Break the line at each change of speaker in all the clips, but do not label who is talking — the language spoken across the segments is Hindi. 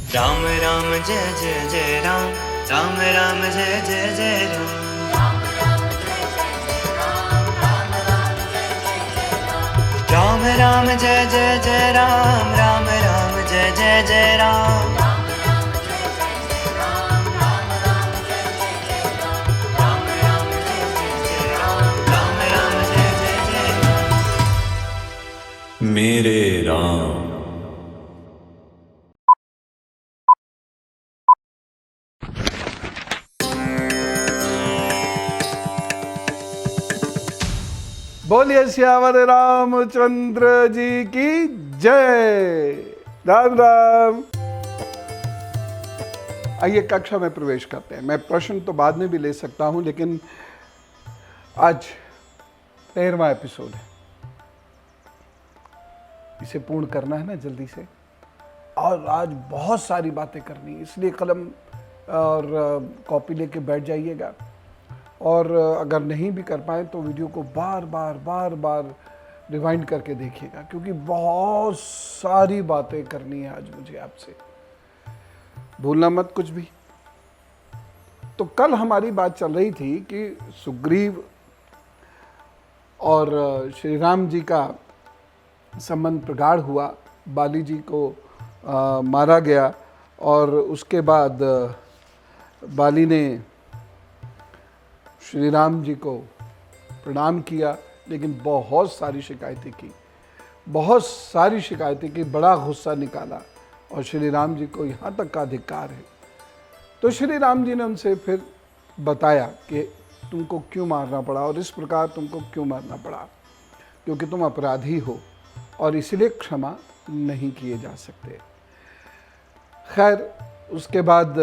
राम राम जय जय जय राम, राम राम जय जय जय राम। राम राम जय जय जय राम, राम राम जय जय जय राम। राम राम जय जय जय राम, राम राम जय जय जय राम।
मेरे राम।
बोलिए श्यावर रामचंद्र जी की जय। राम राम। आइए कक्षा में प्रवेश करते हैं। मैं प्रश्न तो बाद में भी ले सकता हूं, लेकिन आज 13वां एपिसोड है, इसे पूर्ण करना है ना जल्दी से। और आज बहुत सारी बातें करनी है, इसलिए कलम और कॉपी लेके बैठ जाइएगा। और अगर नहीं भी कर पाए तो वीडियो को बार बार रिवाइंड करके देखिएगा, क्योंकि बहुत सारी बातें करनी है आज मुझे आपसे। भूलना मत कुछ भी। तो कल हमारी बात चल रही थी कि सुग्रीव और श्री राम जी का संबंध प्रगाढ़ हुआ, बाली जी को मारा गया और उसके बाद बाली ने श्री राम जी को प्रणाम किया, लेकिन बहुत सारी शिकायतें की, बड़ा गुस्सा निकाला और श्री राम जी को यहाँ तक का अधिकार है। तो श्री राम जी ने उनसे फिर बताया कि तुमको क्यों मारना पड़ा और इस प्रकार तुमको क्यों मारना पड़ा, क्योंकि तुम अपराधी हो और इसलिए क्षमा नहीं किए जा सकते। खैर, उसके बाद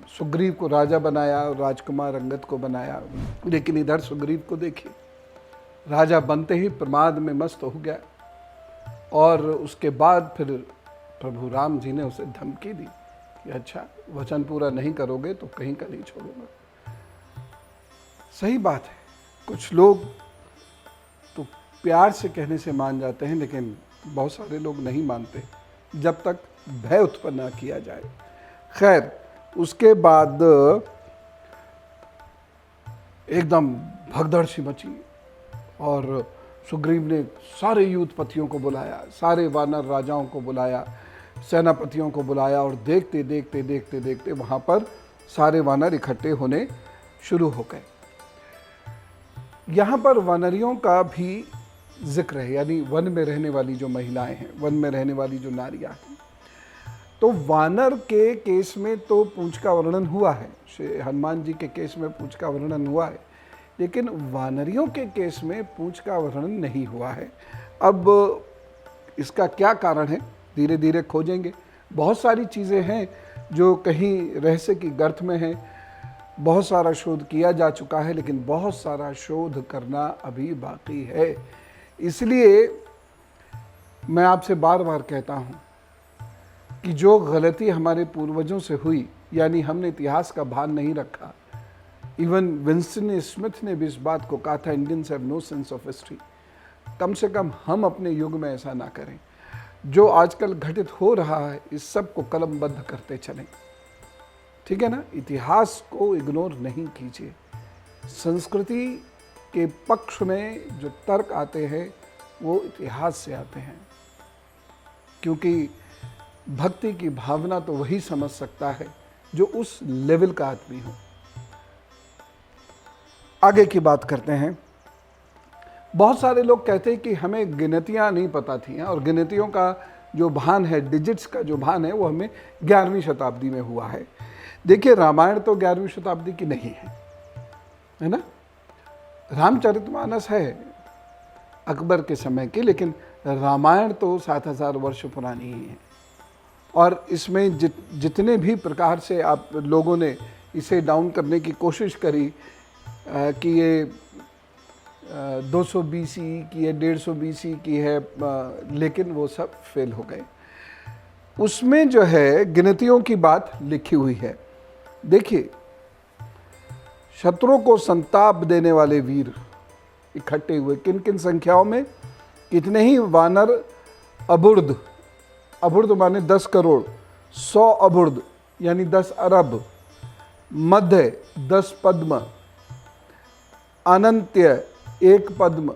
सुग्रीव को राजा बनाया और राजकुमार अंगद को बनाया, लेकिन इधर सुग्रीव को देखिए, राजा बनते ही प्रमाद में मस्त हो गया और उसके बाद फिर प्रभु राम जी ने उसे धमकी दी कि अच्छा, वचन पूरा नहीं करोगे तो कहीं का नहीं छोड़ूंगा। सही बात है, कुछ लोग तो प्यार से कहने से मान जाते हैं, लेकिन बहुत सारे लोग नहीं मानते जब तक भय उत्पन्न न किया जाए। खैर, उसके बाद एकदम भगदड़ सी मची और सुग्रीव ने सारे यूथपतियों को बुलाया, सारे वानर राजाओं को बुलाया, सेनापतियों को बुलाया और देखते देखते वहाँ पर सारे वानर इकट्ठे होने शुरू हो गए। यहाँ पर वानरियों का भी जिक्र है, यानी वन में रहने वाली जो महिलाएं हैं, वन में रहने वाली जो नारियां हैं। तो वानर के केस में तो पूंछ का वर्णन हुआ है, श्री हनुमान जी के केस में पूंछ का वर्णन हुआ है, लेकिन वानरियों के केस में पूंछ का वर्णन नहीं हुआ है। अब इसका क्या कारण है, धीरे धीरे खोजेंगे। बहुत सारी चीज़ें हैं जो कहीं रहस्य की गर्त में हैं, बहुत सारा शोध किया जा चुका है, लेकिन बहुत सारा शोध करना अभी बाकी है। इसलिए मैं आपसे बार बार कहता हूँ कि जो गलती हमारे पूर्वजों से हुई, यानी हमने इतिहास का भान नहीं रखा। इवन विंस्टन स्मिथ ने भी इस बात को कहा था, Indians have no sense of history. कम से कम हम अपने युग में ऐसा ना करें। जो आजकल घटित हो रहा है, इस सब को कलमबद्ध करते चलें, ठीक है ना। इतिहास को इग्नोर नहीं कीजिए। संस्कृति के पक्ष में जो तर्क आते हैं वो इतिहास से आते हैं, क्योंकि भक्ति की भावना तो वही समझ सकता है जो उस लेवल का आदमी हो। आगे की बात करते हैं। बहुत सारे लोग कहते हैं कि हमें गिनतियां नहीं पता थी, और गिनतियों का जो भान है, डिजिट्स का जो भान है, वो हमें 11वीं शताब्दी में हुआ है। देखिए, रामायण तो 11वीं शताब्दी की नहीं है ना। रामचरितमानस है अकबर के समय की, लेकिन रामायण तो 7000 वर्ष पुरानी ही है। और इसमें जितने भी प्रकार से आप लोगों ने इसे डाउन करने की कोशिश करी कि ये 200 BC की है, 150 BC की है, लेकिन वो सब फेल हो गए। उसमें जो है गिनतियों की बात लिखी हुई है। देखिए, शत्रुओं को संताप देने वाले वीर इकट्ठे हुए, किन किन संख्याओं में, कितने ही वानर अबुर्द, अबुर्द माने 10 करोड़, 100 अबुर्द यानी 10 अरब, मध्य 10 पद्म, अनंत्य 1 पद्म,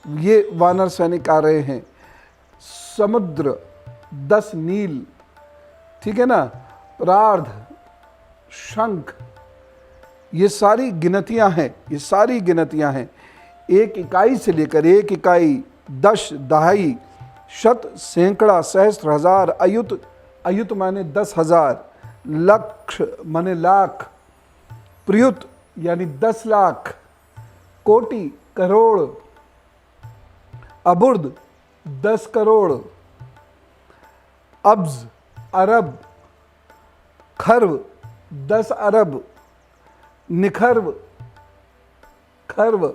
ये वानर सैनिक आ रहे हैं। समुद्र 10 नील, ठीक है ना, प्रार्ध, शंख, ये सारी गिनतियां हैं, ये सारी गिनतियां हैं। 1 इकाई से लेकर 1 इकाई, 10, दहाई, शत, सैकड़ा, सहस्त्र, हजार, अयुत, अयुत माने 10,000, लक्ष माने लाख, प्रयुत यानी 10 लाख, कोटि करोड़, अबुर्द 10 करोड़, अब्ज अरब, खर्व 10 अरब, निखर्व खर्व,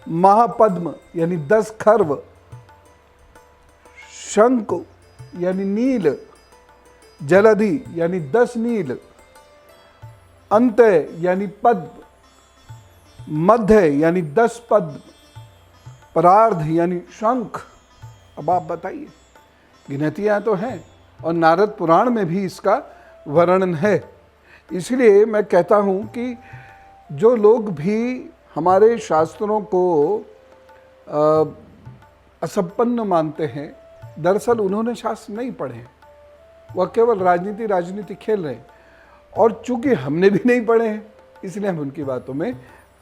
महापद्म यानी 10 खर्व, शंख यानी नील, जलधि यानी 10 नील, अंत्य यानी पद्म, मध्य यानी 10 पद्म, प्रार्ध यानी शंख। अब आप बताइए, गिनतियां तो हैं और नारद पुराण में भी इसका वर्णन है। इसलिए मैं कहता हूं कि जो लोग भी हमारे शास्त्रों को असंपन्न मानते हैं, दरअसल उन्होंने शास्त्र नहीं पढ़े हैं, वह केवल राजनीति खेल रहे हैं। और चूंकि हमने भी नहीं पढ़े हैं, इसलिए हम उनकी बातों में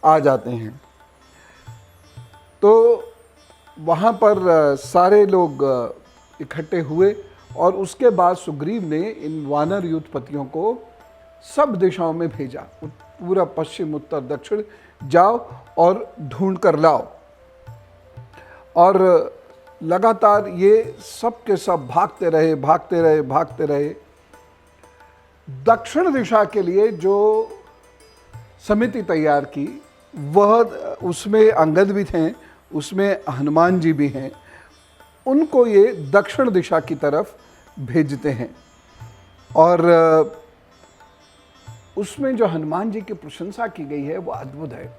आ जाते हैं। तो वहाँ पर सारे लोग इकट्ठे हुए और उसके बाद सुग्रीव ने इन वानर युद्धपतियों को सब दिशाओं में भेजा, पूरा पश्चिम उत्तर दक्षिण जाओ और ढूंढ कर लाओ। और लगातार ये सब के सब भागते रहे भागते रहे भागते रहे। दक्षिण दिशा के लिए जो समिति तैयार की, वह उसमें अंगद भी थे, उसमें हनुमान जी भी हैं, उनको ये दक्षिण दिशा की तरफ भेजते हैं। और उसमें जो हनुमान जी की प्रशंसा की गई है वो अद्भुत है।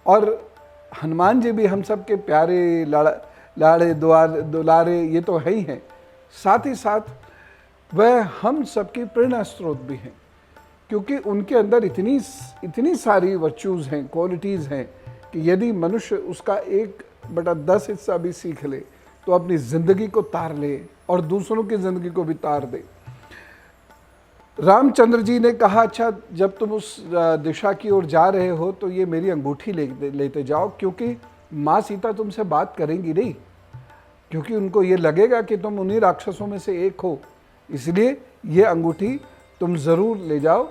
और हनुमान जी भी हम सब के प्यारे लाड़े दुलारे ये तो है ही हैं, साथ ही साथ वह हम सबकी प्रेरणा स्रोत भी हैं, क्योंकि उनके अंदर इतनी सारी वर्च्यूज़ हैं, क्वालिटीज़ हैं कि यदि मनुष्य उसका 1/10 हिस्सा भी सीख ले तो अपनी ज़िंदगी को तार ले और दूसरों की ज़िंदगी को भी तार दे। रामचंद्र जी ने कहा, अच्छा जब तुम उस दिशा की ओर जा रहे हो तो ये मेरी अंगूठी लेते जाओ, क्योंकि माँ सीता तुमसे बात करेंगी नहीं, क्योंकि उनको ये लगेगा कि तुम उन्हीं राक्षसों में से एक हो, इसलिए ये अंगूठी तुम ज़रूर ले जाओ।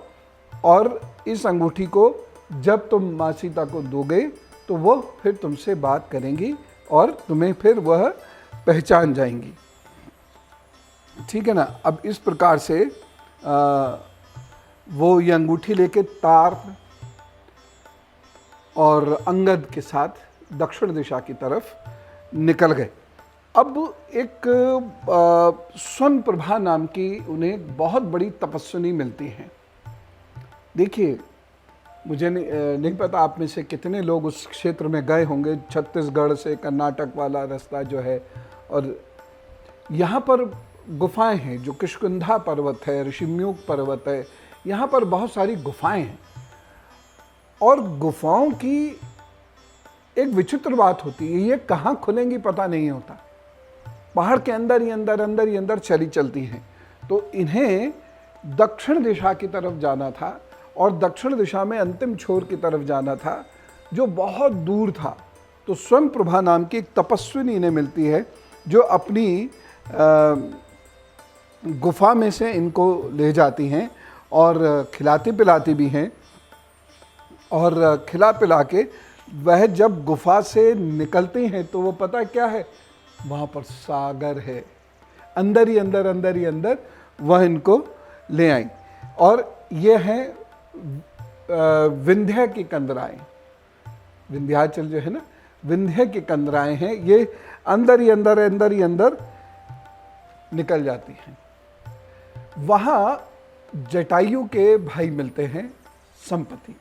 और इस अंगूठी को जब तुम माँ सीता को दोगे तो वो फिर तुमसे बात करेंगी और तुम्हें फिर वह पहचान जाएंगी, ठीक है ना। अब इस प्रकार से वो ये अंगूठी लेके तार और अंगद के साथ दक्षिण दिशा की तरफ निकल गए। अब एक स्वर्ण प्रभा नाम की उन्हें बहुत बड़ी तपस्विनी मिलती हैं। देखिए, मुझे नहीं पता आप में से कितने लोग उस क्षेत्र में गए होंगे, छत्तीसगढ़ से कर्नाटक वाला रास्ता जो है, और यहाँ पर गुफाएं हैं, जो किष्किंधा पर्वत है, ऋषिम्यूक पर्वत है, यहाँ पर बहुत सारी गुफाएं हैं। और गुफाओं की एक विचित्र बात होती है, ये कहाँ खुलेंगी पता नहीं होता, पहाड़ के अंदर ही अंदर चलती हैं। तो इन्हें दक्षिण दिशा की तरफ जाना था और दक्षिण दिशा में अंतिम छोर की तरफ जाना था, जो बहुत दूर था। तो स्वर्ण प्रभा नाम की एक तपस्विनी इन्हें मिलती है, जो अपनी गुफा में से इनको ले जाती हैं और खिलाती पिलाती भी हैं। और खिला पिला के वह जब गुफा से निकलती हैं तो वो पता क्या है, वहाँ पर सागर है, अंदर ही अंदर वह इनको ले आई। और ये हैं विंध्य की कंदराएं, विंध्याचल जो है ना, विंध्य की कंदराएं हैं, ये अंदर ही अंदर निकल जाती हैं। वहाँ जटायु के भाई मिलते हैं, संपत्ति।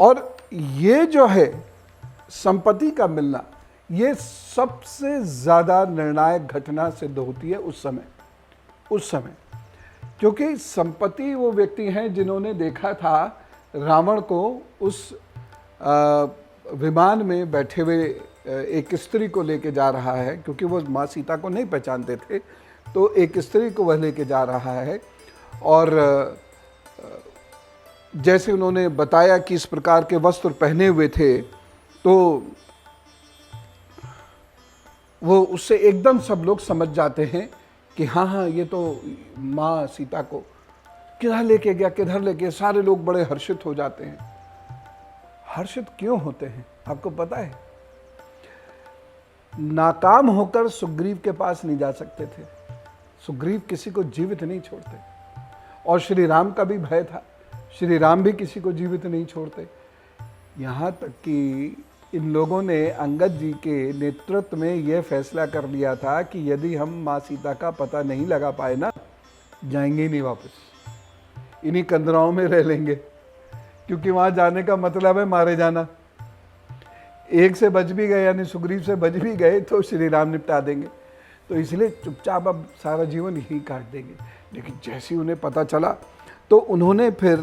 और ये जो है संपत्ति का मिलना, ये सबसे ज़्यादा निर्णायक घटना सिद्ध होती है उस समय, उस समय, क्योंकि संपत्ति वो व्यक्ति हैं जिन्होंने देखा था रावण को उस विमान में बैठे हुए एक स्त्री को लेके जा रहा है, क्योंकि वो माँ सीता को नहीं पहचानते थे, तो एक स्त्री को वह लेके जा रहा है। और जैसे उन्होंने बताया कि इस प्रकार के वस्त्र पहने हुए थे, तो वो उससे एकदम सब लोग समझ जाते हैं कि हाँ हाँ, ये तो माँ सीता को किधर लेके गया, किधर लेके गया। सारे लोग बड़े हर्षित हो जाते हैं। हर्षित क्यों होते हैं आपको पता है? नाकाम होकर सुग्रीव के पास नहीं जा सकते थे। सुग्रीव किसी को जीवित नहीं छोड़ते, और श्री राम का भी भय था, श्री राम भी किसी को जीवित नहीं छोड़ते। यहाँ तक कि इन लोगों ने अंगद जी के नेतृत्व में यह फैसला कर लिया था कि यदि हम माँ सीता का पता नहीं लगा पाए ना, जाएंगे ही नहीं वापस, इन्हीं कंदराओं में रह लेंगे, क्योंकि वहाँ जाने का मतलब है मारे जाना। एक से बच भी गए, यानी सुग्रीव से बच भी गए, तो श्री राम निपटा देंगे। तो इसलिए चुपचाप अब सारा जीवन यही काट देंगे। लेकिन जैसे ही उन्हें पता चला, तो उन्होंने फिर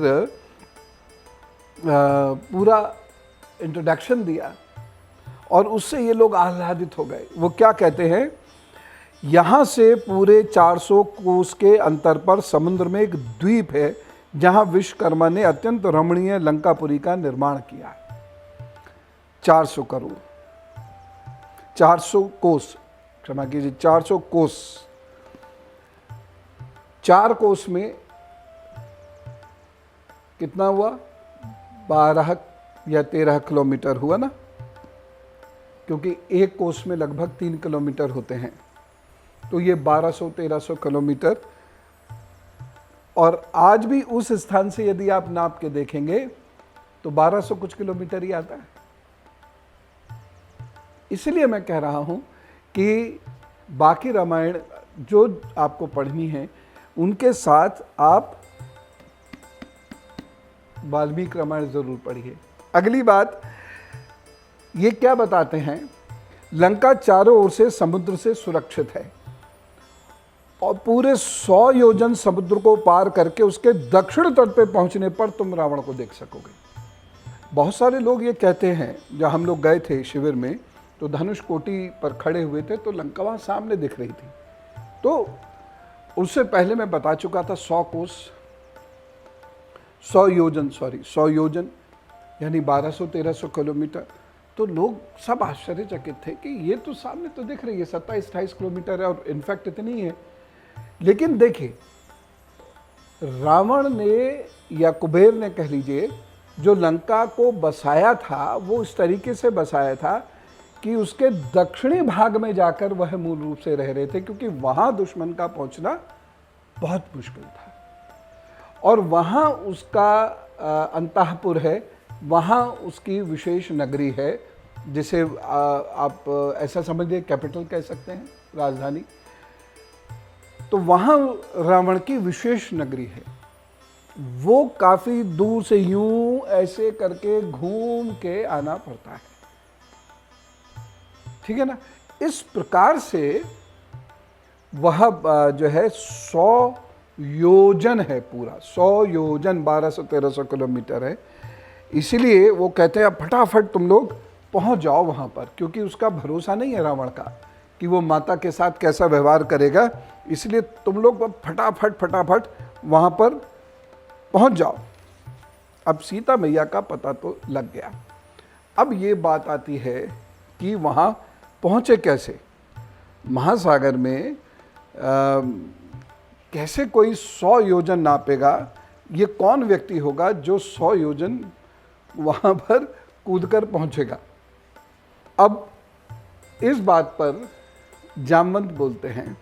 पूरा इंट्रोडक्शन दिया, और उससे ये लोग आह्लादित हो गए। वो क्या कहते हैं, यहाँ से पूरे 400 कोस के अंतर पर समुद्र में एक द्वीप है, जहाँ विश्वकर्मा ने अत्यंत रमणीय लंकापुरी का निर्माण किया। 400 करोड़, 400 कोस, क्षमा कीजिए, 400 कोस। 4 कोस में कितना हुआ? 12 या 13 किलोमीटर हुआ ना, क्योंकि एक कोस में लगभग 3 किलोमीटर होते हैं। तो ये 1200-1300 किलोमीटर। और आज भी उस स्थान से यदि आप नाप के देखेंगे तो 1200 कुछ किलोमीटर ही आता है। इसलिए मैं कह रहा हूं कि बाकी रामायण जो आपको पढ़नी है, उनके साथ आप वाल्मीकि रामायण जरूर पढ़िए। अगली बात, ये क्या बताते हैं, लंका चारों ओर से समुद्र से सुरक्षित है, और पूरे 100 योजन समुद्र को पार करके उसके दक्षिण तट पे पहुंचने पर तुम रावण को देख सकोगे। बहुत सारे लोग ये कहते हैं, जब हम लोग गए थे शिविर में, तो धनुष कोटि पर खड़े हुए थे, तो लंका वहाँ सामने दिख रही थी। तो उससे पहले मैं बता चुका था 100 कोस, 100 योजन यानी 1200-1300 किलोमीटर। तो लोग सब आश्चर्यचकित थे कि ये तो सामने तो दिख रही है, 27-28 किलोमीटर है, और इनफैक्ट इतनी है। लेकिन देखिए, रावण ने या कुबेर ने कह लीजिए, जो लंका को बसाया था, वो इस तरीके से बसाया था कि उसके दक्षिणी भाग में जाकर वह मूल रूप से रह रहे थे, क्योंकि वहां दुश्मन का पहुंचना बहुत मुश्किल था। और वहां उसका अंतःपुर है, वहां उसकी विशेष नगरी है, जिसे आप ऐसा समझिए कैपिटल कह सकते हैं, राजधानी। तो वहां रावण की विशेष नगरी है। वो काफी दूर से यूं ऐसे करके घूम के आना पड़ता है, ठीक है ना। इस प्रकार से वह जो है 100 योजन है, पूरा 100 योजन 1200-1300 किलोमीटर है। इसीलिए वो कहते हैं फटाफट तुम लोग पहुंच जाओ वहां पर, क्योंकि उसका भरोसा नहीं है रावण का कि वो माता के साथ कैसा व्यवहार करेगा। इसलिए तुम लोग फटाफट वहां पर पहुंच जाओ। अब सीता मैया का पता तो लग गया। अब ये बात आती है कि वहां पहुंचे कैसे। महासागर में कैसे कोई 100 योजन नापेगा? ये कौन व्यक्ति होगा जो 100 योजन वहां पर कूदकर पहुंचेगा? अब इस बात पर जामवंत बोलते हैं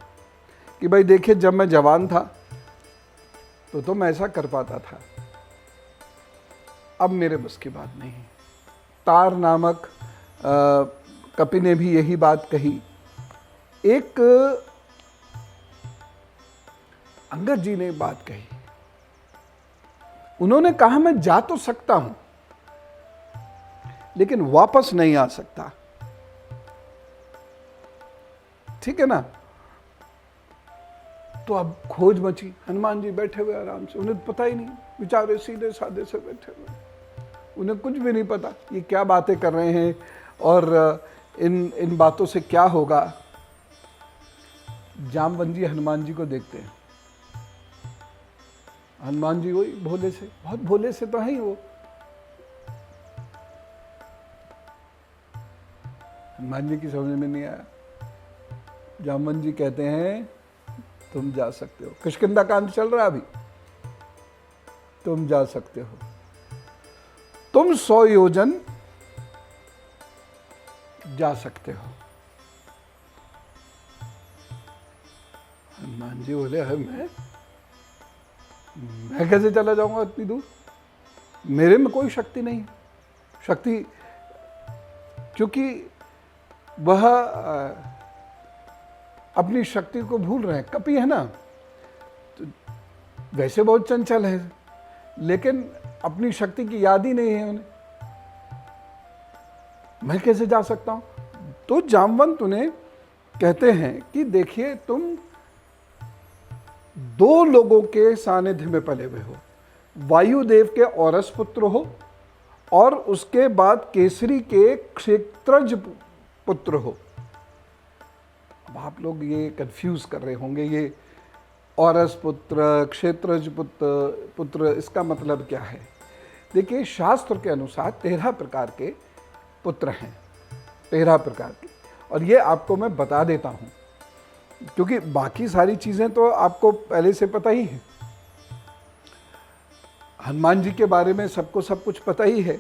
कि भाई देखिए, जब मैं जवान था तो मैं ऐसा कर पाता था, अब मेरे बस की बात नहीं। तार नामक कपि ने भी यही बात कही। एक अंगद जी ने बात कही, उन्होंने कहा मैं जा तो सकता हूं लेकिन वापस नहीं आ सकता, ठीक है ना। तो अब खोज मची। हनुमान जी बैठे हुए आराम से, उन्हें पता ही नहीं, बेचारे सीधे साधे से बैठे हुए, उन्हें कुछ भी नहीं पता ये क्या बातें कर रहे हैं और इन बातों से क्या होगा। जामवंत जी हनुमान जी को देखते हैं। हनुमान जी वही भोले से, बहुत भोले से तो है ही वो। हनुमान जी की समझ में नहीं आया। जामवंत जी कहते हैं तुम जा सकते हो, किष्किंधा कांड चल रहा है अभी, तुम जा सकते हो, तुम 100 योजन जा सकते हो। हनुमान जी बोले है मैं कैसे चला जाऊंगा इतनी दूर, मेरे में कोई शक्ति नहीं है। शक्ति क्योंकि वह अपनी शक्ति को भूल रहे हैं। कपि है ना, तो वैसे बहुत चंचल है, लेकिन अपनी शक्ति की याद ही नहीं है उन्हें। मैं कैसे जा सकता हूं? तो जामवंत उन्हें कहते हैं कि देखिए तुम 2 लोगों के सानिध्य में पले हुए हो, वायुदेव के औरस पुत्र हो और उसके बाद केसरी के क्षेत्रज पुत्र हो। अब आप लोग ये कंफ्यूज कर रहे होंगे, ये औरस पुत्र, क्षेत्रज पुत्र इसका मतलब क्या है? देखिए शास्त्र के अनुसार 13 प्रकार के पुत्र हैं, 13 प्रकार के, और ये आपको मैं बता देता हूं क्योंकि बाकी सारी चीजें तो आपको पहले से पता ही है। हनुमान जी के बारे में सबको सब कुछ पता ही है,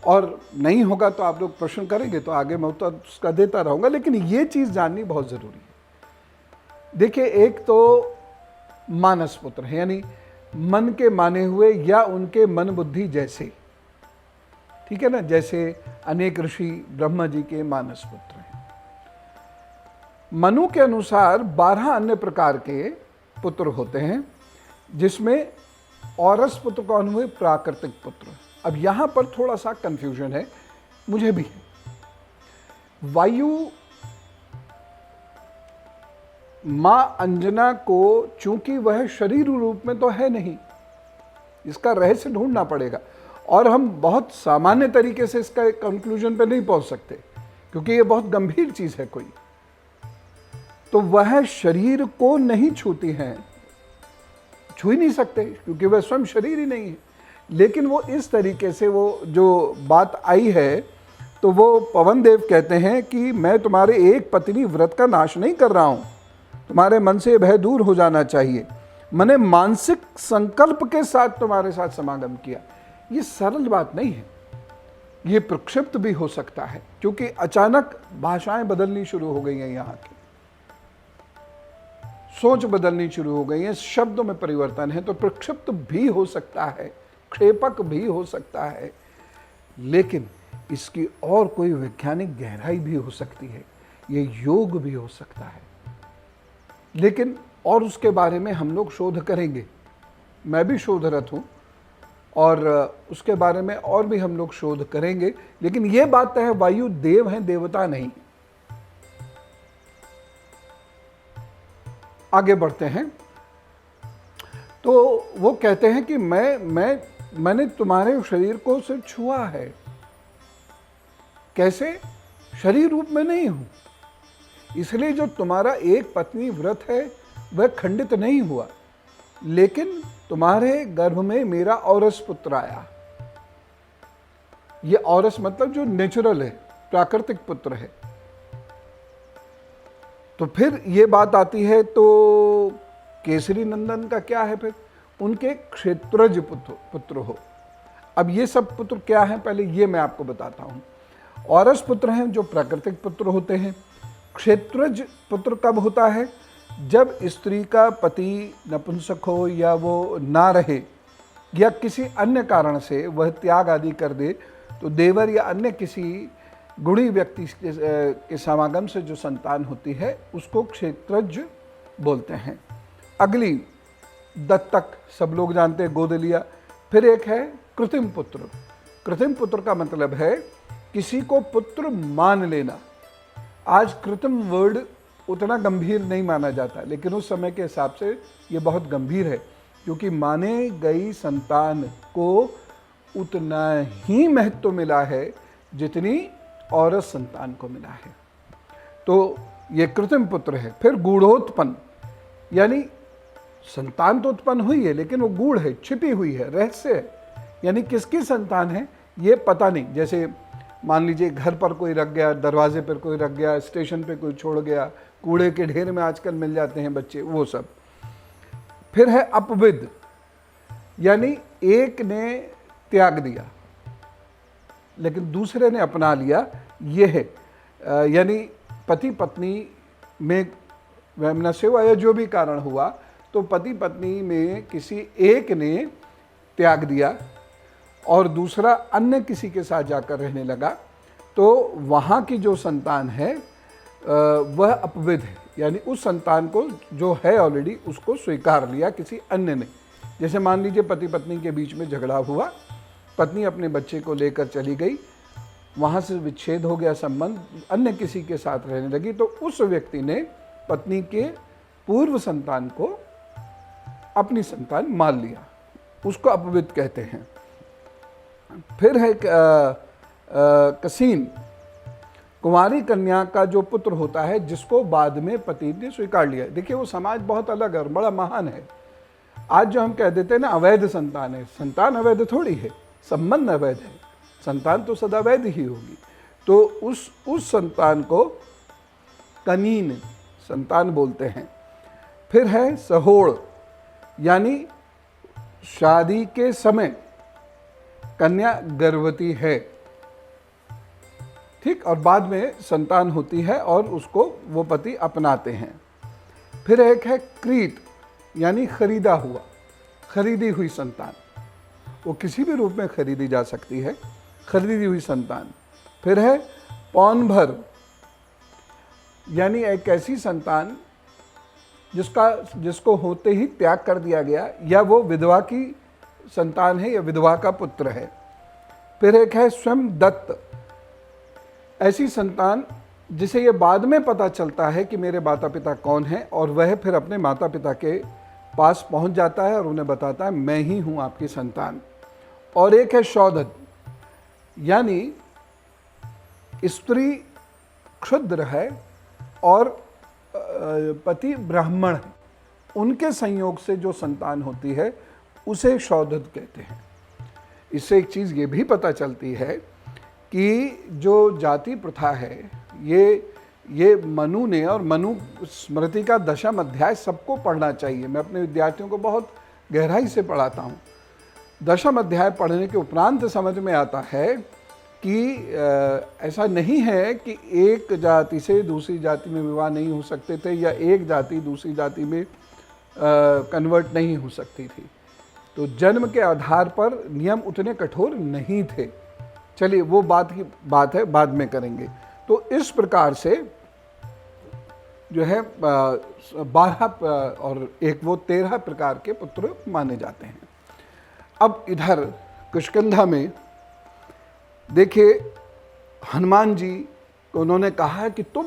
और नहीं होगा तो आप लोग प्रश्न करेंगे तो आगे मैं उत्तर उसका देता रहूंगा, लेकिन ये चीज जाननी बहुत जरूरी है। देखिए एक तो मानस पुत्र है, यानी मन के माने हुए या उनके मन बुद्धि जैसे, ठीक है ना, जैसे अनेक ऋषि ब्रह्मा जी के मानस पुत्र हैं। मनु के अनुसार 12 अन्य प्रकार के पुत्र होते हैं, जिसमें औरस पुत्र कौन हुए? प्राकृतिक पुत्र। अब यहां पर थोड़ा सा कंफ्यूजन है, मुझे भी है। वायु मां अंजना को, चूंकि वह शरीर रूप में तो है नहीं, इसका रहस्य ढूंढना पड़ेगा, और हम बहुत सामान्य तरीके से इसका कंक्लूजन पे नहीं पहुंच सकते क्योंकि यह बहुत गंभीर चीज है कोई। तो वह शरीर को नहीं छूती हैं, छू ही नहीं सकते क्योंकि वह स्वयं शरीर ही नहीं है। लेकिन वो इस तरीके से, वो जो बात आई है, तो वो पवन देव कहते हैं कि मैं तुम्हारे एक पत्नी व्रत का नाश नहीं कर रहा हूं, तुम्हारे मन से भय दूर हो जाना चाहिए, मैंने मानसिक संकल्प के साथ तुम्हारे साथ समागम किया। ये सरल बात नहीं है, ये प्रक्षिप्त भी हो सकता है क्योंकि अचानक भाषाएं बदलनी शुरू हो गई हैं, यहाँ की सोच बदलनी शुरू हो गई है, शब्दों में परिवर्तन है, तो प्रक्षिप्त भी हो सकता है, क्षेपक भी हो सकता है, लेकिन इसकी और कोई वैज्ञानिक गहराई भी हो सकती है, ये योग भी हो सकता है। लेकिन और उसके बारे में हम लोग शोध करेंगे, मैं भी शोधरत हूं, और उसके बारे में और भी हम लोग शोध करेंगे। लेकिन ये बात है वायु देव हैं, देवता नहीं। आगे बढ़ते हैं। तो वो कहते हैं कि मैंने तुम्हारे शरीर को सिर्फ छुआ है। कैसे? शरीर रूप में नहीं हूं, इसलिए जो तुम्हारा एक पत्नी व्रत है वह खंडित नहीं हुआ, लेकिन तुम्हारे गर्भ में मेरा औरस पुत्र आया। ये औरस मतलब जो नेचुरल है, प्राकृतिक पुत्र है। तो फिर ये बात आती है, तो केसरी नंदन का क्या है? फिर उनके क्षेत्रज पुत्र हो। अब ये सब पुत्र क्या हैं, पहले ये मैं आपको बताता हूं। औरस पुत्र हैं जो प्राकृतिक पुत्र होते हैं। क्षेत्रज पुत्र कब होता है? जब स्त्री का पति नपुंसक हो या वो ना रहे या किसी अन्य कारण से वह त्याग आदि कर दे, तो देवर या अन्य किसी गुणी व्यक्ति के समागम से जो संतान होती है उसको क्षेत्रज बोलते हैं। अगली दत्तक, सब लोग जानते हैं, गोद लिया। फिर एक है कृत्रिम पुत्र। कृत्रिम पुत्र का मतलब है किसी को पुत्र मान लेना। आज कृत्रिम वर्ड उतना गंभीर नहीं माना जाता, लेकिन उस समय के हिसाब से ये बहुत गंभीर है, क्योंकि माने गई संतान को उतना ही महत्व मिला है जितनी औरत संतान को मिला है। तो ये कृत्रिम पुत्र है। फिर गूढ़ोत्पन्न, यानी संतान तो उत्पन्न हुई है लेकिन वो गूढ़ है, छिपी हुई है, रहस्य है, यानी किसकी संतान है ये पता नहीं। जैसे मान लीजिए घर पर कोई रख गया, दरवाजे पर कोई रख गया, स्टेशन पे कोई छोड़ गया, कूड़े के ढेर में आजकल मिल जाते हैं बच्चे, वो सब। फिर है अपविद, यानी एक ने त्याग दिया लेकिन दूसरे ने अपना लिया, ये है। यानी पति पत्नी में वैमनस्य हुआ या जो भी कारण हुआ, तो पति पत्नी में किसी एक ने त्याग दिया और दूसरा अन्य किसी के साथ जाकर रहने लगा, तो वहाँ की जो संतान है वह अपविद है, यानी उस संतान को जो है ऑलरेडी उसको स्वीकार लिया किसी अन्य ने। जैसे मान लीजिए पति पत्नी के बीच में झगड़ा हुआ, पत्नी अपने बच्चे को लेकर चली गई, वहाँ से विच्छेद हो गया संबंध, अन्य किसी के साथ रहने लगी, तो उस व्यक्ति ने पत्नी के पूर्व संतान को अपनी संतान मान लिया, उसको अपविद कहते हैं। फिर है कसीन, कुंवारी कन्या का जो पुत्र होता है जिसको बाद में पति ने स्वीकार लिया। देखिए वो समाज बहुत अलग है और बड़ा महान है। आज जो हम कह देते हैं ना अवैध संतान है, संतान अवैध थोड़ी है, संबंध अवैध है, संतान तो सदा वैध ही होगी। तो उस संतान को कनीन संतान बोलते हैं। फिर है सहोड़, यानी शादी के समय कन्या गर्भवती है, ठीक, और बाद में संतान होती है और उसको वो पति अपनाते हैं। फिर एक है क्रीत, यानी खरीदा हुआ, खरीदी हुई संतान, वो किसी भी रूप में खरीदी जा सकती है, खरीदी हुई संतान। फिर है पौनभर, यानी एक ऐसी संतान जिसको होते ही त्याग कर दिया गया, या वो विधवा की संतान है या विधवा का पुत्र है। फिर एक है स्वयं दत्त, ऐसी संतान जिसे ये बाद में पता चलता है कि मेरे माता पिता कौन हैं, और वह फिर अपने माता पिता के पास पहुंच जाता है और उन्हें बताता है मैं ही हूं आपकी संतान। और एक है शौदत, यानी स्त्री क्षुद्र है और पति ब्राह्मण है, उनके संयोग से जो संतान होती है उसे शौदत कहते हैं। इससे एक चीज़ ये भी पता चलती है कि जो जाति प्रथा है ये मनु ने, और मनु स्मृति का 10वां अध्याय सबको पढ़ना चाहिए, मैं अपने विद्यार्थियों को बहुत गहराई से पढ़ाता हूँ। 10वां अध्याय पढ़ने के उपरांत समझ में आता है कि ऐसा नहीं है कि एक जाति से दूसरी जाति में विवाह नहीं हो सकते थे, या एक जाति दूसरी जाति में कन्वर्ट नहीं हो सकती थी। तो जन्म के आधार पर नियम उतने कठोर नहीं थे। चलिए वो बात है, बाद में करेंगे। तो इस प्रकार से जो है 12 और एक वो 13 प्रकार के पुत्र माने जाते हैं। अब इधर किष्किंधा में देखिए हनुमान जी को उन्होंने कहा है कि तुम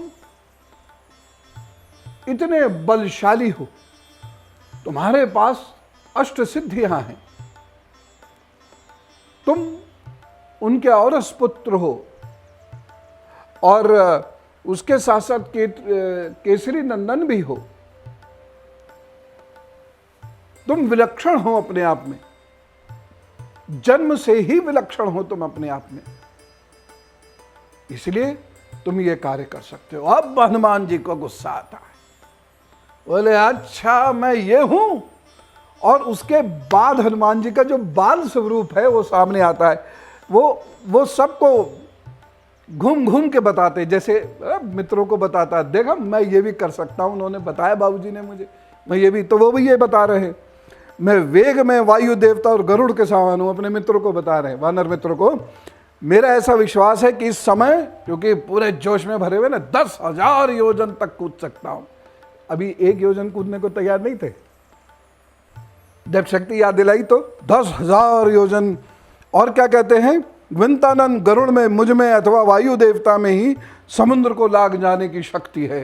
इतने बलशाली हो, तुम्हारे पास अष्ट सिद्धियां हैं, तुम उनके औरस पुत्र हो, और उसके साथ साथ केसरी नंदन भी हो, तुम विलक्षण हो अपने आप में, जन्म से ही विलक्षण हो तुम अपने आप में, इसलिए तुम ये कार्य कर सकते हो। अब हनुमान जी को गुस्सा आता है, बोले अच्छा मैं ये हूं। और उसके बाद हनुमान जी का जो बाल स्वरूप है वो सामने आता है। वो सबको घूम घूम के बताते, जैसे मित्रों को बताता है, देखा मैं ये भी कर सकता हूं, उन्होंने बताया बाबूजी ने मुझे, मैं ये भी, तो वो भी ये बता रहे हैं, मैं वेग में वायु देवता और गरुड़ के समान हूं, अपने मित्रों को बता रहे हैं, वानर मित्रों को। मेरा ऐसा विश्वास है कि इस समय, क्योंकि पूरे जोश में भरे हुए ना, 10,000 योजन तक कूद सकता हूं। अभी 1 योजन कूदने को तैयार नहीं थे, जब शक्ति याद दिलाई तो 10,000 योजन। और क्या कहते हैं, विंतानन गरुड़ में, मुझ में अथवा वायु देवता में ही समुद्र को लाग जाने की शक्ति है।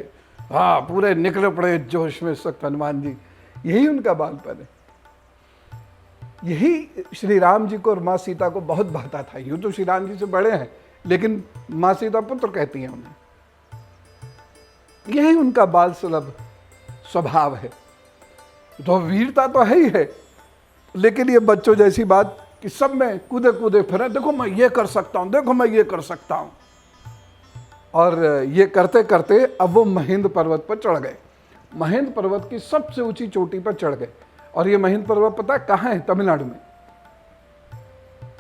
हाँ, पूरे निकले पड़े जोश में इस वक्त हनुमान जी। यही उनका बालपन है। यही श्री राम जी को और माँ सीता को बहुत भाता था। यूं तो श्री राम जी से बड़े हैं, लेकिन माँ सीता पुत्र कहती हैं उन्हें। यही उनका बाल सुलभ स्वभाव है। तो वीरता तो है ही है, लेकिन ये बच्चों जैसी बात कि सब में कूदे कूदे फिरे, देखो मैं ये कर सकता हूं, देखो मैं ये कर सकता हूं। और ये करते करते अब वो महेंद्र पर्वत पर चढ़ गए। महेंद्र पर्वत की सबसे ऊंची चोटी पर चढ़ गए। और ये महेंद्र पर्वत पता है कहाँ है? तमिलनाडु में।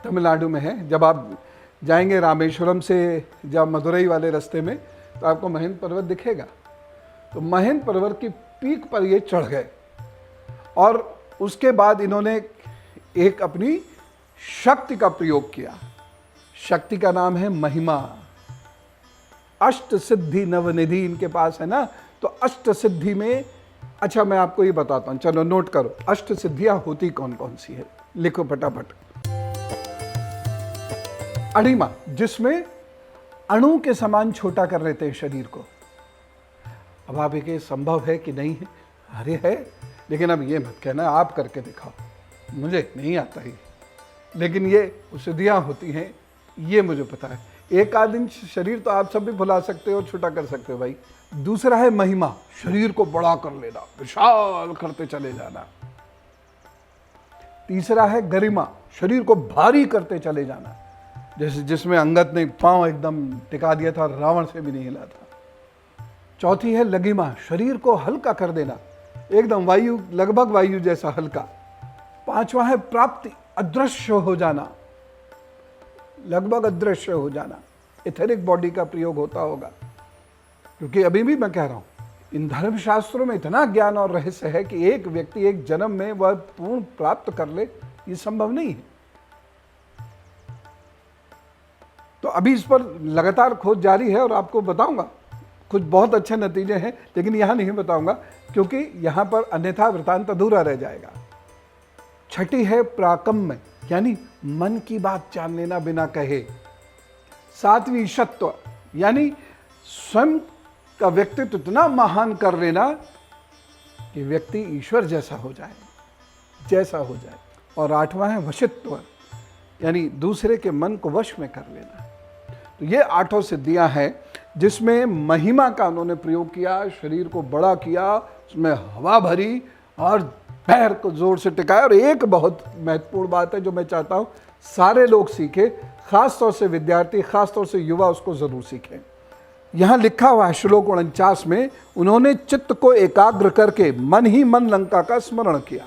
तमिलनाडु में है। जब आप जाएंगे रामेश्वरम से, जब मदुरई वाले रास्ते में, तो आपको महेंद्र पर्वत दिखेगा। तो महेंद्र पर्वत की पीक पर ये चढ़ गए। और उसके बाद इन्होंने एक अपनी शक्ति का प्रयोग किया। शक्ति का नाम है महिमा। अष्ट सिद्धि नवनिधि इनके पास है ना। तो अष्ट सिद्धि में, अच्छा मैं आपको ये बताता हूं, चलो नोट करो अष्ट सिद्धियां होती कौन कौन सी है, लिखो फटाफट। अणिमा, जिसमें अणु के समान छोटा कर लेते हैं शरीर को। अब आप ये संभव है कि नहीं है? अरे है, लेकिन अब ये मत कहना आप करके दिखाओ, मुझे नहीं आता ही। लेकिन ये सिद्धियां होती हैं, ये मुझे पता है। एक आध इंच शरीर तो आप सब भी भुला सकते हो, छोटा कर सकते हो भाई। दूसरा है महिमा, शरीर को बड़ा कर लेना, विशाल करते चले जाना। तीसरा है गरिमा, शरीर को भारी करते चले जाना, जैसे जिसमें अंगद ने पांव एकदम टिका दिया था, रावण से भी नहीं हिला था। चौथी है लगिमा, शरीर को हल्का कर देना, एकदम वायु, लगभग वायु जैसा हल्का। पांचवा है प्राप्ति, अदृश्य हो जाना, लगभग अदृश्य हो जाना। इथेरिक बॉडी का प्रयोग होता होगा, क्योंकि अभी भी मैं कह रहा हूं, इन धर्मशास्त्रों में इतना ज्ञान और रहस्य है कि एक व्यक्ति एक जन्म में वह पूर्ण प्राप्त कर ले, ये संभव नहीं है। तो अभी इस पर लगातार खोज जारी है और आपको बताऊंगा। कुछ बहुत अच्छे नतीजे हैं, लेकिन यहां नहीं बताऊंगा, क्योंकि यहां पर अन्यथा वृतांत अधूरा रह जाएगा। छठी है प्राकम्य, यानी मन की बात जान लेना बिना कहे। सातवीं ईशत्व, यानी स्वयं का व्यक्तित्व इतना महान कर लेना कि व्यक्ति ईश्वर जैसा हो जाए, जैसा हो जाए। और आठवां है वशित्व, यानी दूसरे के मन को वश में कर लेना। तो ये आठों सिद्धियां हैं, जिसमें महिमा का उन्होंने प्रयोग किया, शरीर को बड़ा किया, उसमें हवा भरी और पैर को जोर से टिकाया। और एक बहुत महत्वपूर्ण बात है जो मैं चाहता हूं सारे लोग सीखें, खासतौर से विद्यार्थी, खासतौर से युवा उसको जरूर सीखें। यहां लिखा हुआ है श्लोक 49 में, उन्होंने चित्त को एकाग्र करके मन ही मन लंका का स्मरण किया।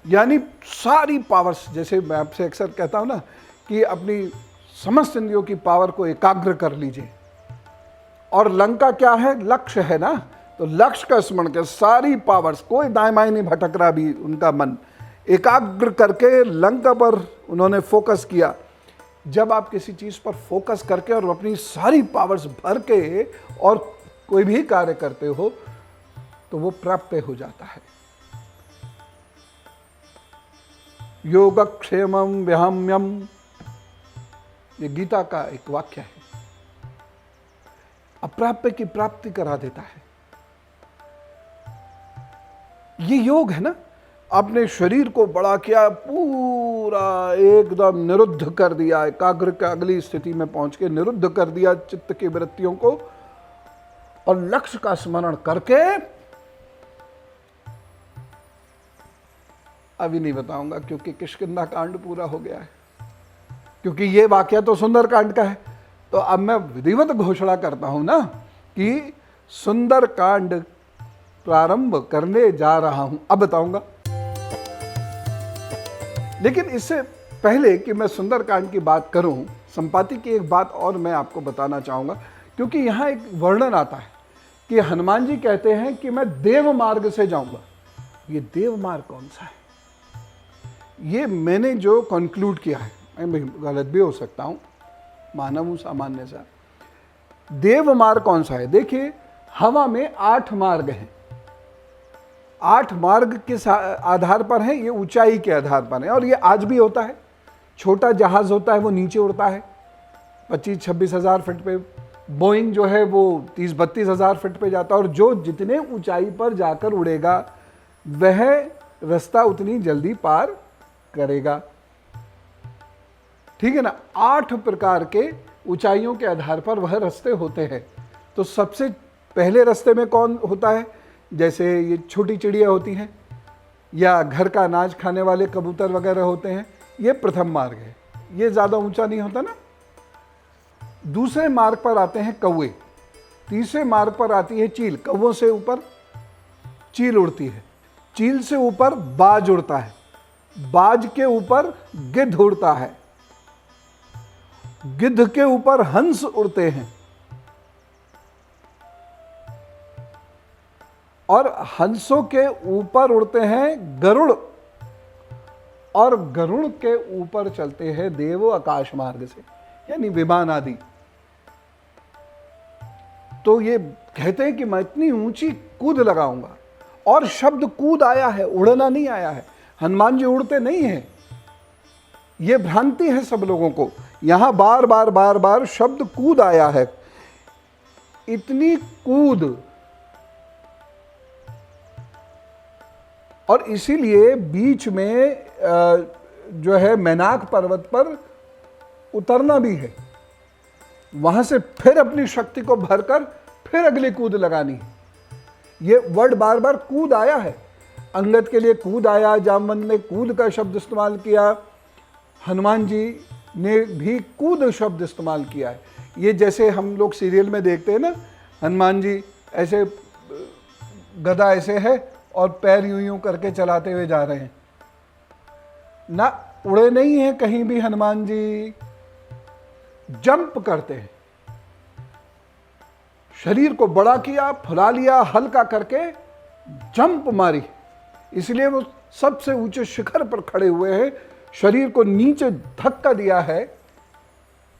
यानी सारी पावर्स, जैसे मैं आपसे अक्सर कहता हूं ना कि अपनी समस्त इंद्रियों की पावर को एकाग्र कर लीजिए। और लंका क्या है? लक्ष्य है ना। तो लक्ष्य का स्मरण कर, सारी पावर्स, कोई दाएं बाएं नहीं भटक रहा भी, उनका मन एकाग्र करके लंका पर उन्होंने फोकस किया। जब आप किसी चीज पर फोकस करके और अपनी सारी पावर्स भर के और कोई भी कार्य करते हो, तो वो प्राप्य हो जाता है। योगक्षेमम व्याम्यम, ये गीता का एक वाक्य है। अप्राप्य की प्राप्ति करा देता है। ये योग है ना। अपने शरीर को बड़ा किया, पूरा एकदम निरुद्ध कर दिया, एकाग्र के अगली स्थिति में पहुंच के निरुद्ध कर दिया चित्त की वृत्तियों को, और लक्ष्य का स्मरण करके, अभी नहीं बताऊंगा क्योंकि किष्किंधा कांड पूरा हो गया है, क्योंकि ये वाक्य तो सुंदर कांड का है। तो अब मैं विधिवत घोषणा करता हूं ना कि सुंदर कांड प्रारंभ करने जा रहा हूं। अब बताऊंगा, लेकिन इससे पहले कि मैं सुंदर कांड की बात करूं, संपाति की एक बात और मैं आपको बताना चाहूंगा, क्योंकि यहां एक वर्णन आता है कि हनुमान जी कहते हैं कि मैं देव मार्ग से जाऊंगा। ये देव मार्ग कौन सा है? ये मैंने जो कंक्लूड किया है, मैं गलत भी हो सकता हूं, मानव हूं सामान्य सा। देव मार्ग कौन सा है? देखिए, हवा में 8 मार्ग हैं। 8 मार्ग किस आधार पर है? ये ऊंचाई के आधार पर है, और ये आज भी होता है। छोटा जहाज होता है, वो नीचे उड़ता है 25-26 हज़ार फीट पे, बोइंग जो है वो 30-32 हज़ार फीट पे जाता है, और जो जितने ऊंचाई पर जाकर उड़ेगा वह रास्ता उतनी जल्दी पार करेगा। ठीक है ना। 8 प्रकार के ऊंचाइयों के आधार पर वह रास्ते होते हैं। तो सबसे पहले रास्ते में कौन होता है? जैसे ये छोटी चिड़िया होती हैं या घर का अनाज खाने वाले कबूतर वगैरह होते हैं, ये प्रथम मार्ग है, ये ज़्यादा ऊंचा नहीं होता ना। दूसरे मार्ग पर आते हैं कौवे, तीसरे मार्ग पर आती है चील, कौवों से ऊपर चील उड़ती है, चील से ऊपर बाज उड़ता है, बाज के ऊपर गिद्ध उड़ता है, गिद्ध के ऊपर हंस उड़ते हैं, और हंसों के ऊपर उड़ते हैं गरुड़, और गरुड़ के ऊपर चलते हैं देव आकाश मार्ग से, यानी विमान आदि। तो ये कहते हैं कि मैं इतनी ऊंची कूद लगाऊंगा, और शब्द कूद आया है, उड़ना नहीं आया है। हनुमान जी उड़ते नहीं हैं, ये भ्रांति है सब लोगों को। यहां बार बार बार बार शब्द कूद आया है। इतनी कूद, और इसीलिए बीच में जो है मैनाक पर्वत पर उतरना भी है, वहां से फिर अपनी शक्ति को भरकर फिर अगली कूद लगानी है। ये वर्ड बार बार कूद आया है। अंगद के लिए कूद आया, जामवंत ने कूद का शब्द इस्तेमाल किया, हनुमान जी ने भी कूद शब्द इस्तेमाल किया है। ये जैसे हम लोग सीरियल में देखते हैं ना, हनुमान जी ऐसे गदा ऐसे है और पैर यूं यूं करके चलाते हुए जा रहे हैं ना, उड़े नहीं हैं कहीं भी हनुमान जी, जंप करते हैं। शरीर को बड़ा किया, फुला लिया, हल्का करके जंप मारी, इसलिए वो सबसे ऊंचे शिखर पर खड़े हुए हैं। शरीर को नीचे धक्का दिया है।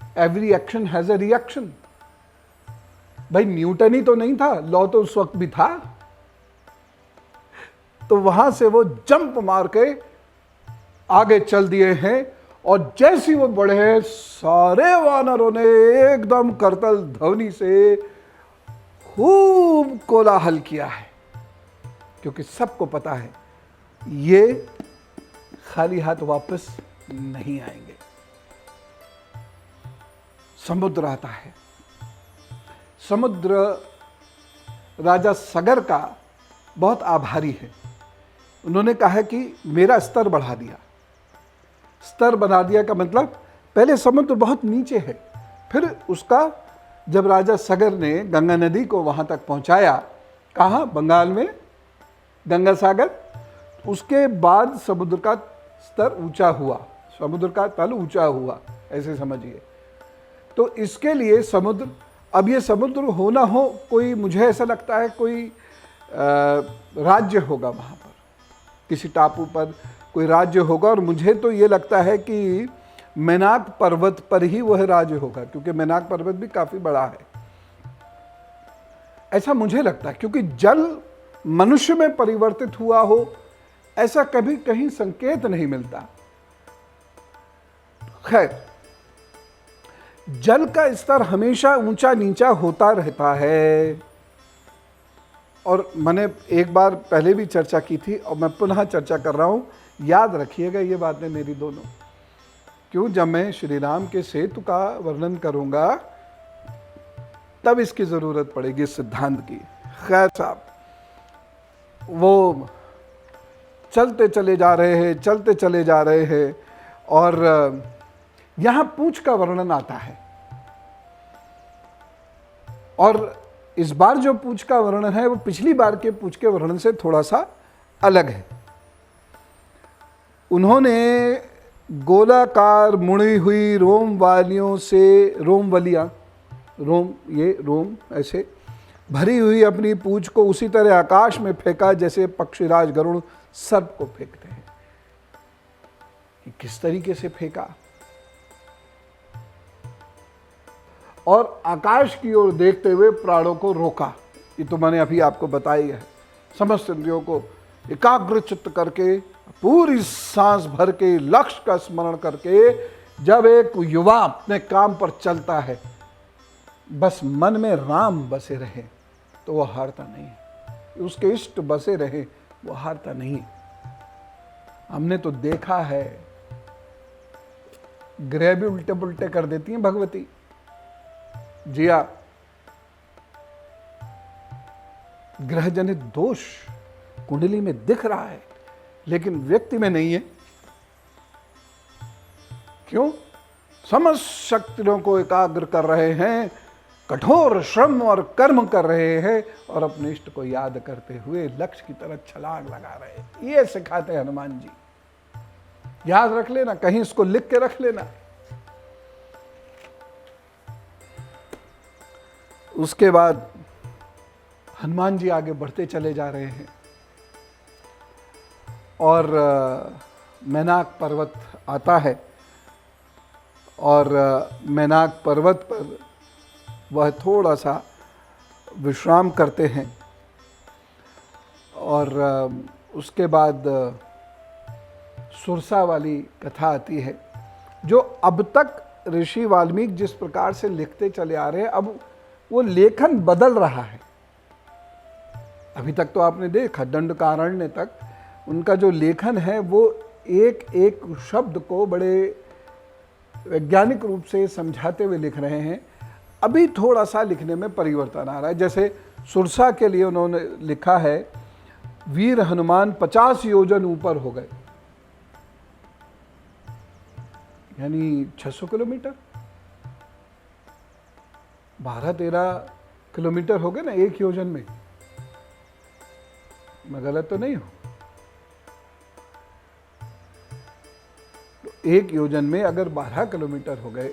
Every action has a reaction. भाई न्यूटन ही तो नहीं था, लॉ तो उस वक्त भी था। तो वहां से वो जंप मार के आगे चल दिए हैं, और जैसी वो बढ़े सारे वानरों ने एकदम करतल ध्वनि से खूब कोलाहल किया है, क्योंकि सबको पता है ये खाली हाथ वापस नहीं आएंगे। समुद्र आता है। समुद्र राजा सगर का बहुत आभारी है। उन्होंने कहा कि मेरा स्तर बढ़ा दिया। स्तर बना दिया का मतलब, पहले समुद्र बहुत नीचे है, फिर उसका जब राजा सगर ने गंगा नदी को वहां तक पहुंचाया, कहाँ? बंगाल में गंगा सागर, उसके बाद समुद्र का स्तर ऊंचा हुआ, समुद्र का तल ऊंचा हुआ, ऐसे समझिए। तो इसके लिए समुद्र, अब ये समुद्र हो ना हो, कोई मुझे ऐसा लगता है कोई राज्य होगा वहाँ पर, किसी टापू पर कोई राज्य होगा, और मुझे तो ये लगता है कि मैनाक पर्वत पर ही वह राज्य होगा, क्योंकि मैनाक पर्वत भी काफ़ी बड़ा है, ऐसा मुझे लगता है। क्योंकि जल मनुष्य में परिवर्तित हुआ हो ऐसा कभी कहीं संकेत नहीं मिलता। खैर, जल का स्तर हमेशा ऊंचा नीचा होता रहता है, और मैंने एक बार पहले भी चर्चा की थी और मैं पुनः चर्चा कर रहा हूं, याद रखिएगा ये बातें मेरी दोनों। क्यों? जब मैं श्री राम के सेतु का वर्णन करूंगा तब इसकी जरूरत पड़ेगी, इस सिद्धांत की। खैर साहब, वो चलते चले जा रहे हैं, चलते चले जा रहे हैं, और यहां पूंछ का वर्णन आता है। और इस बार जो पूंछ का वर्णन है वो पिछली बार के पूंछ के वर्णन से थोड़ा सा अलग है। उन्होंने गोलाकार मुड़ी हुई रोम वालियों से, रोमवलियां, रोम, ये रोम ऐसे भरी हुई अपनी पूंछ को उसी तरह आकाश में फेंका जैसे पक्षीराज गरुड़ सर्प को फेंकते हैं। किस तरीके से फेंका, और आकाश की ओर देखते हुए प्राणों को रोका। ये तो मैंने अभी आपको बताई है। समस्त इंद्रियों को एकाग्र चित्त करके, पूरी सांस भर के, लक्ष्य का स्मरण करके, जब एक युवा अपने काम पर चलता है, बस मन में राम बसे रहे तो वो हारता नहीं है, उसके इष्ट बसे रहे वो हारता नहीं है। हमने तो देखा है, ग्रह भी उल्टे पुल्टे कर देती हैं भगवती। जिया, ग्रह जनित दोष कुंडली में दिख रहा है लेकिन व्यक्ति में नहीं है। क्यों? समस्त शक्तियों को एकाग्र कर रहे हैं, कठोर श्रम और कर्म कर रहे हैं और अपने इष्ट को याद करते हुए लक्ष्य की तरफ छलांग लगा रहे हैं। ये सिखाते हैं हनुमान जी। याद रख लेना, कहीं इसको लिख के रख लेना। उसके बाद हनुमान जी आगे बढ़ते चले जा रहे हैं और मैनाक पर्वत आता है और मैनाक पर्वत पर वह थोड़ा सा विश्राम करते हैं और उसके बाद सुरसा वाली कथा आती है, जो अब तक ऋषि वाल्मीकि जिस प्रकार से लिखते चले आ रहे हैं, अब वो लेखन बदल रहा है। अभी तक तो आपने देखा दंडकारण्य तक उनका जो लेखन है वो एक एक शब्द को बड़े वैज्ञानिक रूप से समझाते हुए लिख रहे हैं। अभी थोड़ा सा लिखने में परिवर्तन आ रहा है। जैसे सुरसा के लिए उन्होंने लिखा है, वीर हनुमान 50 योजन ऊपर हो गए, यानी 600 किलोमीटर, 12-13 किलोमीटर हो गए ना एक योजन में। मैं गलत तो नहीं हूं? तो एक योजन में अगर 12 किलोमीटर हो गए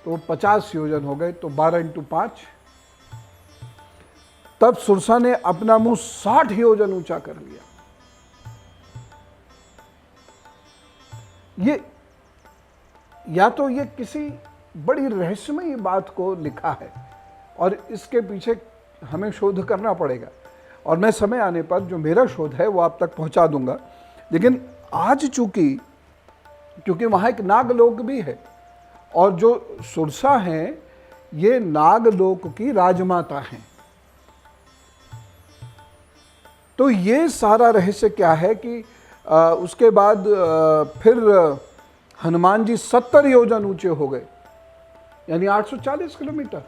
तो 50 योजन हो गए, तो 12 × 5। तब सुरसा ने अपना मुंह 60 योजन ऊंचा कर लिया। ये या तो ये किसी बड़ी रहस्यमयी बात को लिखा है और इसके पीछे हमें शोध करना पड़ेगा, और मैं समय आने पर जो मेरा शोध है वो आप तक पहुंचा दूंगा। लेकिन आज क्योंकि वहाँ एक नागलोक भी है और जो सुरसा हैं ये नागलोक की राजमाता हैं, तो ये सारा रहस्य क्या है कि उसके बाद फिर हनुमान जी 70 योजन ऊंचे हो गए, यानी 840 किलोमीटर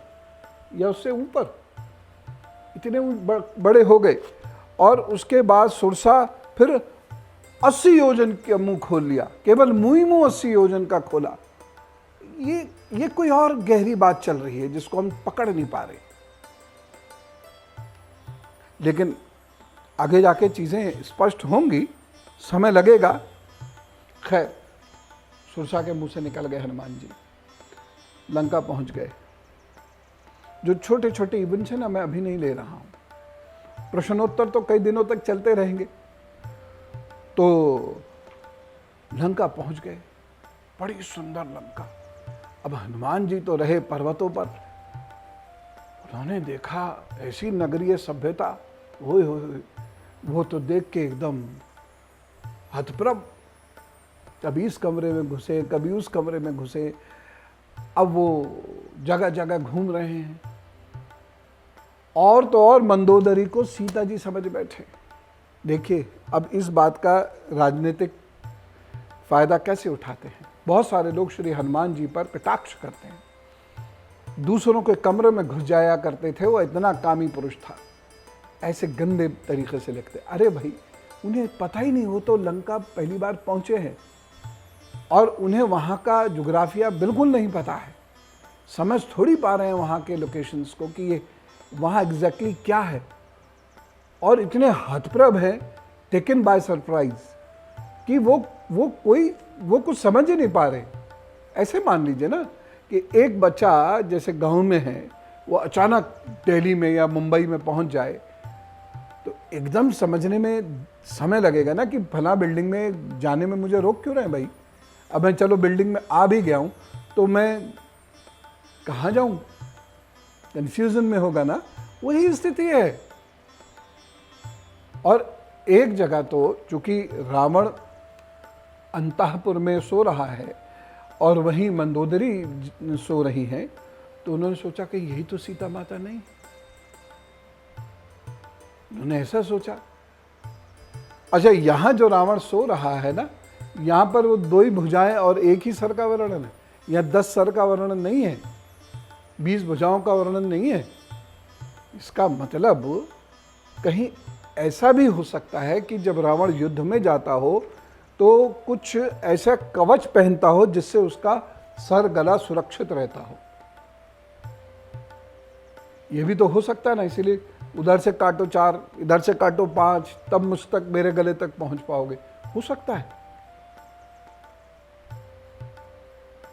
या उससे ऊपर, इतने बड़े हो गए। और उसके बाद सुरसा फिर 80 योजन का मुंह खोल लिया, केवल मुंह 80 योजन का खोला। ये कोई और गहरी बात चल रही है जिसको हम पकड़ नहीं पा रहे, लेकिन आगे जाके चीजें स्पष्ट होंगी, समय लगेगा। खैर, सुरसा के मुंह से निकल गए हनुमान जी, लंका पहुंच गए। जो छोटे छोटे इवेंट्स हैं ना, मैं अभी नहीं ले रहा हूं, प्रश्नोत्तर तो कई दिनों तक चलते रहेंगे। तो लंका पहुंच गए, बड़ी सुंदर लंका। अब हनुमान जी तो रहे पर्वतों पर, उन्होंने देखा ऐसी नगरीय सभ्यता, ओए होए, वो तो देख के एकदम हतप्रभ। कभी इस कमरे में घुसे, कभी उस कमरे में घुसे। अब वो जगह जगह घूम रहे हैं, और तो और मंदोदरी को सीता जी समझ बैठे। देखिए अब इस बात का राजनीतिक फायदा कैसे उठाते हैं। बहुत सारे लोग श्री हनुमान जी पर कटाक्ष करते हैं, दूसरों के कमरे में घुस जाया करते थे, वो इतना कामी पुरुष था, ऐसे गंदे तरीके से लिखते। अरे भाई, उन्हें पता ही नहीं, वो तो लंका पहली बार पहुंचे हैं और उन्हें वहाँ का जोग्राफिया बिल्कुल नहीं पता है, समझ थोड़ी पा रहे हैं वहाँ के लोकेशंस को कि ये वहाँ एग्जैक्टली क्या है। और इतने हतप्रभ हैं, टेकन बाय सरप्राइज, कि वो कुछ समझ ही नहीं पा रहे। ऐसे मान लीजिए ना कि एक बच्चा जैसे गांव में है, वो अचानक दिल्ली में या मुंबई में पहुंच जाए, तो एकदम समझने में समय लगेगा ना कि फला बिल्डिंग में जाने में मुझे रोक क्यों रहे हैं भाई। अब मैं चलो बिल्डिंग में आ भी गया हूं, तो मैं कहाँ जाऊं, कंफ्यूजन में होगा ना। वही स्थिति है। और एक जगह तो चूंकि रावण अंतःपुर में सो रहा है और वहीं मंदोदरी सो रही हैं, तो उन्होंने सोचा कि यही तो सीता माता नहीं, उन्होंने ऐसा सोचा। अच्छा, यहां जो रावण सो रहा है ना, यहां पर वो 2 ही भुजाएं और एक ही सर का वर्णन है। यहां 10 सर का वर्णन नहीं है, 20 भुजाओं का वर्णन नहीं है। इसका मतलब कहीं ऐसा भी हो सकता है कि जब रावण युद्ध में जाता हो तो कुछ ऐसा कवच पहनता हो जिससे उसका सर गला सुरक्षित रहता हो। यह भी तो हो सकता है ना, इसीलिए उधर से काटो 4, इधर से काटो 5, तब मुझ तक, मेरे गले तक पहुंच पाओगे। हो सकता है।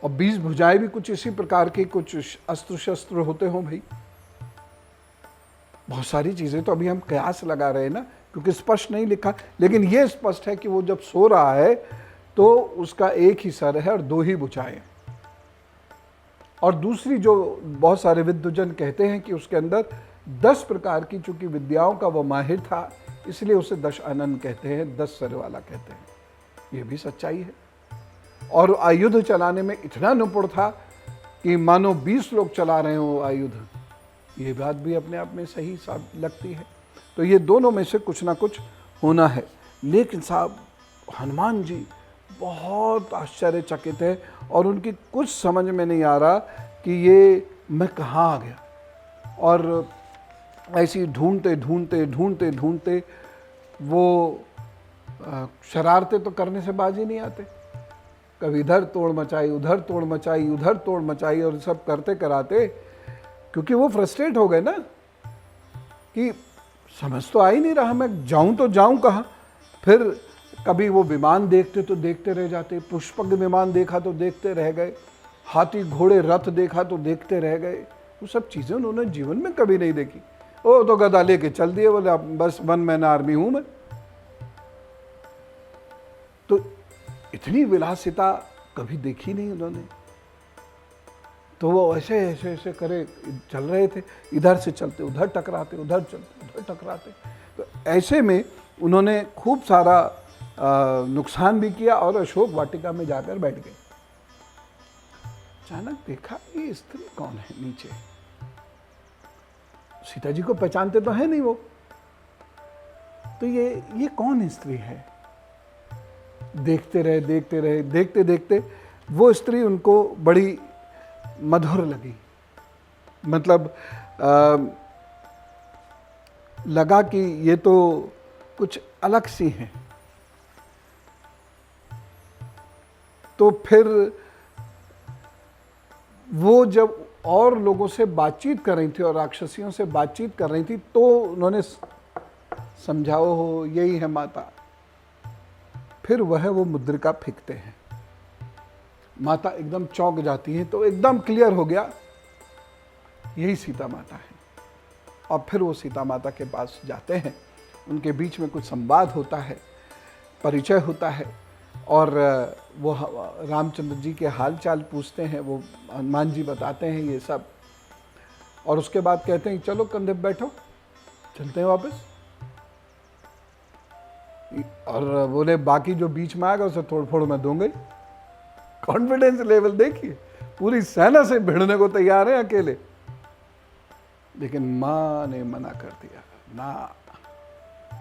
और 20 भुजाएं भी कुछ इसी प्रकार के कुछ अस्त्र शस्त्र होते हों भाई। बहुत सारी चीजें तो अभी हम कयास लगा रहे हैं ना, क्योंकि स्पष्ट नहीं लिखा, लेकिन यह स्पष्ट है कि वो जब सो रहा है तो उसका एक ही सर है और 2 ही भुजाएं। और दूसरी जो बहुत सारे विद्वजन कहते हैं कि उसके अंदर 10 प्रकार की, चूंकि विद्याओं का वो माहिर था इसलिए उसे 10 अनंत कहते हैं, 10 सर वाला कहते हैं। ये भी सच्चाई है। और आयुध चलाने में इतना निपुण था कि मानो 20 लोग चला रहे हो आयुध। ये बात भी अपने आप में सही लगती है। तो ये दोनों में से कुछ ना कुछ होना है। लेकिन साहब, हनुमान जी बहुत आश्चर्यचकित है और उनकी कुछ समझ में नहीं आ रहा कि ये मैं कहाँ आ गया। और ऐसी ढूंढते ढूंढते ढूंढते ढूंढते वो शरारतें तो करने से बाज ही नहीं आते। कभी इधर तोड़ मचाई, उधर तोड़ मचाई, उधर तोड़ मचाई, और सब करते कराते, क्योंकि वो फ्रस्ट्रेट हो गए ना कि समझ तो आ ही नहीं रहा, मैं जाऊं तो जाऊं कहाँ। फिर कभी वो विमान देखते तो देखते रह जाते, पुष्पक विमान देखा तो देखते रह गए, हाथी घोड़े रथ देखा तो देखते रह गए। वो सब चीज़ें उन्होंने जीवन में कभी नहीं देखी। ओ तो गदा लेके चल दिए, बोले बस 1 मैन आर्मी हूं मैं। तो इतनी विलासिता कभी देखी नहीं उन्होंने। तो वो ऐसे ऐसे ऐसे करे चल रहे थे, इधर से चलते उधर टकराते, उधर चलते उधर टकराते। तो ऐसे में उन्होंने खूब सारा नुकसान भी किया और अशोक वाटिका में जाकर बैठ गए। अचानक देखा ये स्त्री कौन है नीचे। सीता जी को पहचानते तो है नहीं वो, तो ये कौन स्त्री है। देखते रहे देखते रहे, देखते देखते वो स्त्री उनको बड़ी मधुर लगी। मतलब लगा कि ये तो कुछ अलग सी है। तो फिर वो जब और लोगों से बातचीत कर रही थी और राक्षसियों से बातचीत कर रही थी तो उन्होंने समझाओ हो यही है माता। फिर वह वो मुद्रिका फेंकते हैं। माता एकदम चौंक जाती है, तो एकदम क्लियर हो गया यही सीता माता है। और फिर वो सीता माता के पास जाते हैं, उनके बीच में कुछ संवाद होता है, परिचय होता है, और वो रामचंद्र जी के हाल चाल पूछते हैं। वो हनुमान जी बताते हैं ये सब, और उसके बाद कहते हैं चलो कंधे पे बैठो, चलते हैं वापस। और बोले बाकी जो बीच में आएगा उसे तोड़ फोड़ मैं दूंगा। कॉन्फिडेंस लेवल देखिए, पूरी सेना से भिड़ने को तैयार है अकेले। लेकिन मां ने मना कर दिया ना।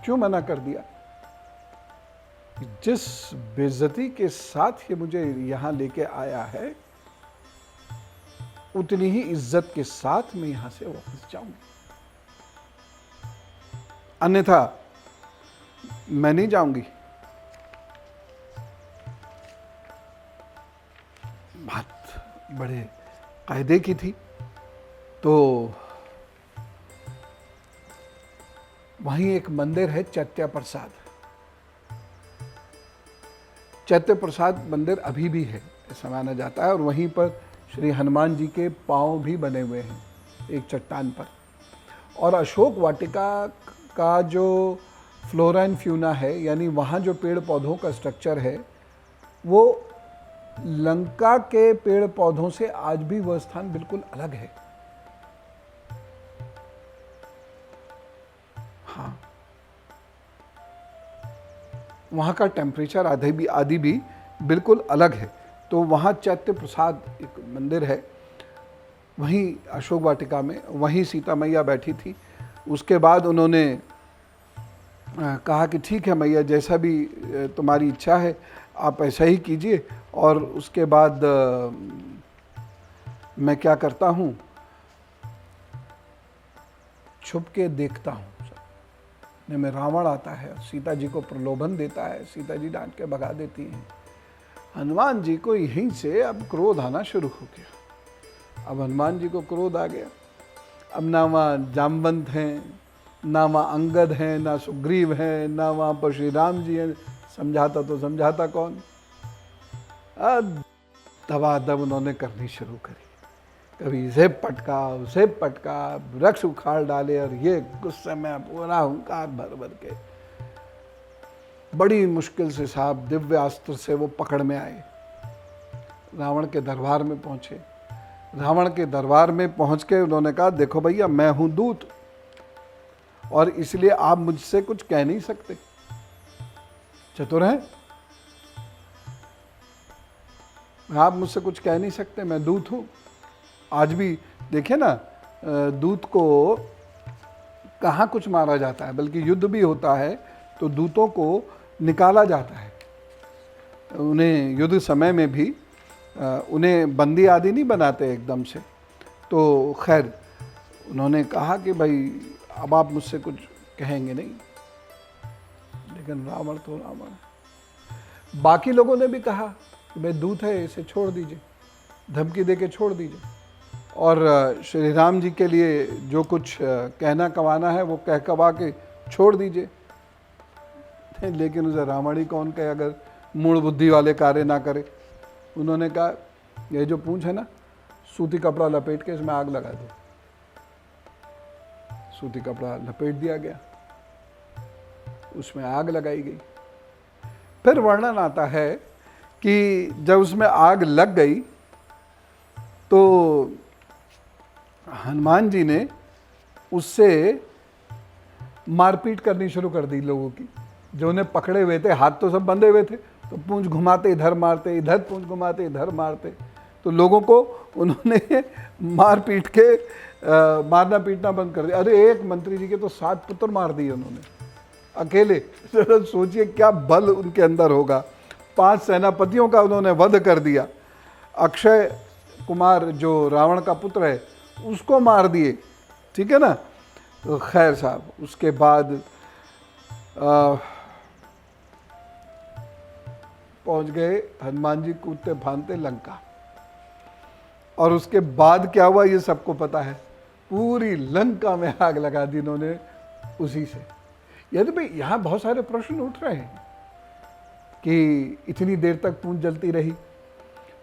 क्यों मना कर दिया? जिस बेइज्जती के साथ ये मुझे यहां लेके आया है उतनी ही इज्जत के साथ मैं यहां से वापस जाऊंगी, अन्यथा मैं नहीं जाऊंगी। बात बड़े कायदे की थी। तो वहीं एक मंदिर है चैत्य प्रसाद। चैत्य प्रसाद मंदिर अभी भी है, ऐसा माना जाता है। और वहीं पर श्री हनुमान जी के पांव भी बने हुए हैं एक चट्टान पर। और अशोक वाटिका का जो फ्लोरा एंड फ्यूना है, यानी वहाँ जो पेड़ पौधों का स्ट्रक्चर है, वो लंका के पेड़ पौधों से आज भी वह स्थान बिल्कुल अलग है। हाँ, वहाँ का टेम्परेचर आदि भी बिल्कुल अलग है। तो वहाँ चैत्य प्रसाद एक मंदिर है। वहीं अशोक वाटिका में, वहीं सीता मैया बैठी थी। उसके बाद उन्होंने कहा कि ठीक है मैया, जैसा भी तुम्हारी इच्छा है आप ऐसा ही कीजिए। और उसके बाद मैं क्या करता हूँ, छुप के देखता हूँ। में रावण आता है, सीता जी को प्रलोभन देता है, सीता जी डांट के भगा देती हैं। हनुमान जी को यहीं से अब क्रोध आना शुरू हो गया। अब हनुमान जी को क्रोध आ गया। अब ना वहाँ जामवंत हैं, ना वहाँ अंगद हैं, ना सुग्रीव हैं, ना वहाँ पर श्री राम जी हैं। समझाता तो समझाता कौन। अब दबादब उन्होंने करनी शुरू करी। कभी इसे पटका, उसे पटका, वृक्ष उखाड़ डाले, और ये गुस्से में पूरा हुंकार भर भर के बड़ी मुश्किल से साहब दिव्य अस्त्र से वो पकड़ में आए। रावण के दरबार में पहुंचे। रावण के दरबार में पहुंच के उन्होंने कहा, देखो भैया मैं हूं दूत, और इसलिए आप मुझसे कुछ कह नहीं सकते। चतुर हैं आप, मुझसे कुछ कह नहीं सकते, मैं दूत हूं। आज भी देखिए ना, दूत को कहाँ कुछ मारा जाता है, बल्कि युद्ध भी होता है तो दूतों को निकाला जाता है। उन्हें युद्ध समय में भी उन्हें बंदी आदि नहीं बनाते एकदम से। तो खैर उन्होंने कहा कि भाई अब आप मुझसे कुछ कहेंगे नहीं। लेकिन रावण तो रावण है। बाकी लोगों ने भी कहा कि भाई दूत है, इसे छोड़ दीजिए, धमकी दे के छोड़ दीजिए, और श्री राम जी के लिए जो कुछ कहना कवाना है वो कह कवा के छोड़ दीजिए। लेकिन उसे रावण ही कौन कहे अगर मूढ़ बुद्धि वाले कार्य ना करे। उन्होंने कहा, ये जो पूंछ है ना, सूती कपड़ा लपेट के इसमें आग लगा दो। सूती कपड़ा लपेट दिया गया, उसमें आग लगाई गई। फिर वर्णन आता है कि जब उसमें आग लग गई तो हनुमान जी ने उससे मारपीट करनी शुरू कर दी लोगों की, जो उन्हें पकड़े हुए थे। हाथ तो सब बंधे हुए थे, तो पूंछ घुमाते इधर मारते, इधर पूंछ घुमाते इधर मारते। तो लोगों को उन्होंने मार पीट के मारना पीटना बंद कर दिया। अरे एक मंत्री जी के तो 7 पुत्र मार दिए उन्होंने अकेले। सोचिए क्या बल उनके अंदर होगा। 5 सेनापतियों का उन्होंने वध कर दिया। अक्षय कुमार जो रावण का पुत्र है उसको मार दिए, ठीक है ना। तो खैर साहब उसके बाद पहुंच गए हनुमान जी कूदते फांदते लंका। और उसके बाद क्या हुआ ये सबको पता है। पूरी लंका में आग लगा दी इन्होंने उसी से। यदि भाई यहाँ बहुत सारे प्रश्न उठ रहे हैं कि इतनी देर तक पूंछ जलती रही,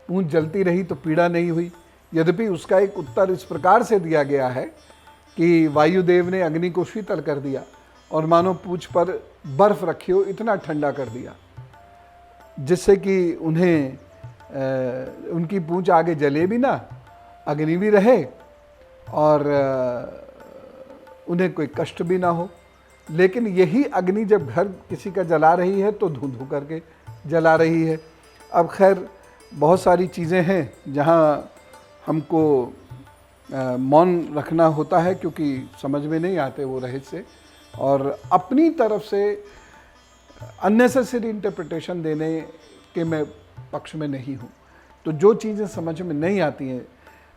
पूंछ जलती रही तो पीड़ा नहीं हुई। यद्यपि उसका एक उत्तर इस प्रकार से दिया गया है कि वायुदेव ने अग्नि को शीतल कर दिया और मानो पूंछ पर बर्फ रखी हो इतना ठंडा कर दिया, जिससे कि उन्हें उनकी पूंछ आगे जले भी ना, अग्नि भी रहे और उन्हें कोई कष्ट भी ना हो। लेकिन यही अग्नि जब घर किसी का जला रही है तो धू धू करके जला रही है। अब खैर बहुत सारी चीज़ें हैं जहाँ हमको मौन रखना होता है, क्योंकि समझ में नहीं आते वो रहस्य, और अपनी तरफ से अननेसेसरी इंटरप्रिटेशन देने के मैं पक्ष में नहीं हूँ। तो जो चीज़ें समझ में नहीं आती हैं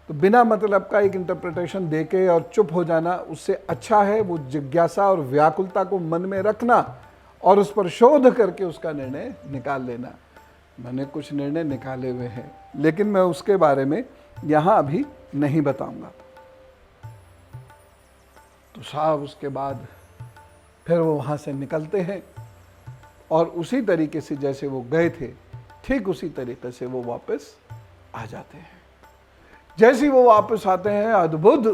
तो बिना मतलब का एक इंटरप्रिटेशन देके और चुप हो जाना, उससे अच्छा है वो जिज्ञासा और व्याकुलता को मन में रखना और उस पर शोध करके उसका निर्णय निकाल लेना। मैंने कुछ निर्णय निकाले हुए हैं, लेकिन मैं उसके बारे में यहाँ अभी नहीं बताऊंगा। तो साहब उसके बाद फिर वो वहाँ से निकलते हैं और उसी तरीके से जैसे वो गए थे ठीक उसी तरीके से वो वापस आ जाते हैं। जैसे ही वो वापस आते हैं अद्भुत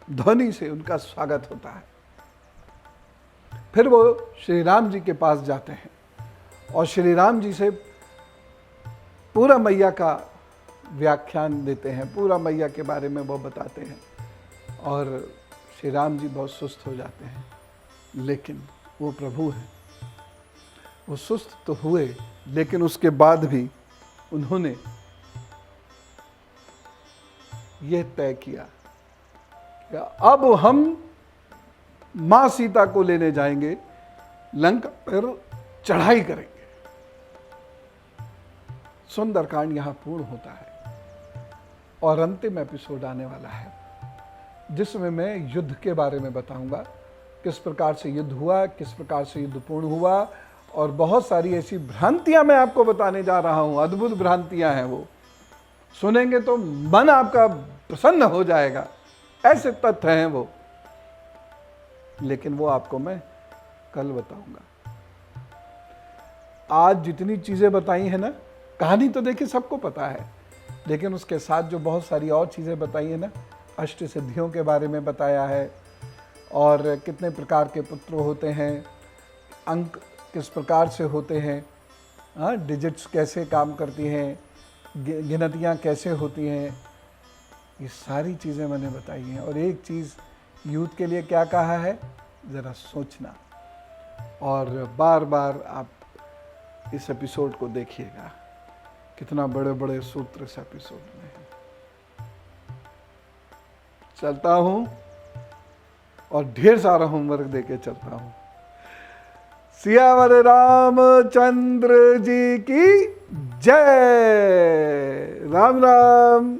ध्वनि से उनका स्वागत होता है। फिर वो श्री राम जी के पास जाते हैं और श्री राम जी से पूरा मैया का व्याख्यान देते हैं, पूरा मैया के बारे में वो बताते हैं और श्री राम जी बहुत सुस्त हो जाते हैं। लेकिन वो प्रभु हैं, वो सुस्त तो हुए लेकिन उसके बाद भी उन्होंने यह तय किया कि अब हम मां सीता को लेने जाएंगे, लंका पर चढ़ाई करेंगे। सुंदरकांड यहां पूर्ण होता है और अंतिम एपिसोड आने वाला है जिसमें मैं युद्ध के बारे में बताऊंगा, किस प्रकार से युद्ध हुआ, किस प्रकार से युद्ध पूर्ण हुआ, और बहुत सारी ऐसी भ्रांतियां मैं आपको बताने जा रहा हूं। अद्भुत भ्रांतियां हैं, वो सुनेंगे तो मन आपका प्रसन्न हो जाएगा, ऐसे तथ्य हैं वो, लेकिन वो आपको मैं कल बताऊंगा। आज जितनी चीजें बताई है ना, कहानी तो देखिए सबको पता है, लेकिन उसके साथ जो बहुत सारी और चीजें बताई है ना, अष्ट सिद्धियों के बारे में बताया है, और कितने प्रकार के पुत्र होते हैं, अंक किस प्रकार से होते हैं, हाँ, डिजिट्स कैसे काम करती हैं, गिनतियाँ कैसे होती हैं, ये सारी चीज़ें मैंने बताई हैं। और एक चीज़ यूथ के लिए क्या कहा है, ज़रा सोचना, और बार बार आप इस एपिसोड को देखिएगा, कितना बड़े बड़े सूत्र इस एपिसोड में है। चलता हूँ और ढेर सारा होमवर्क देके चलता हूँ। सियावर रामचंद्र जी की जय। राम राम।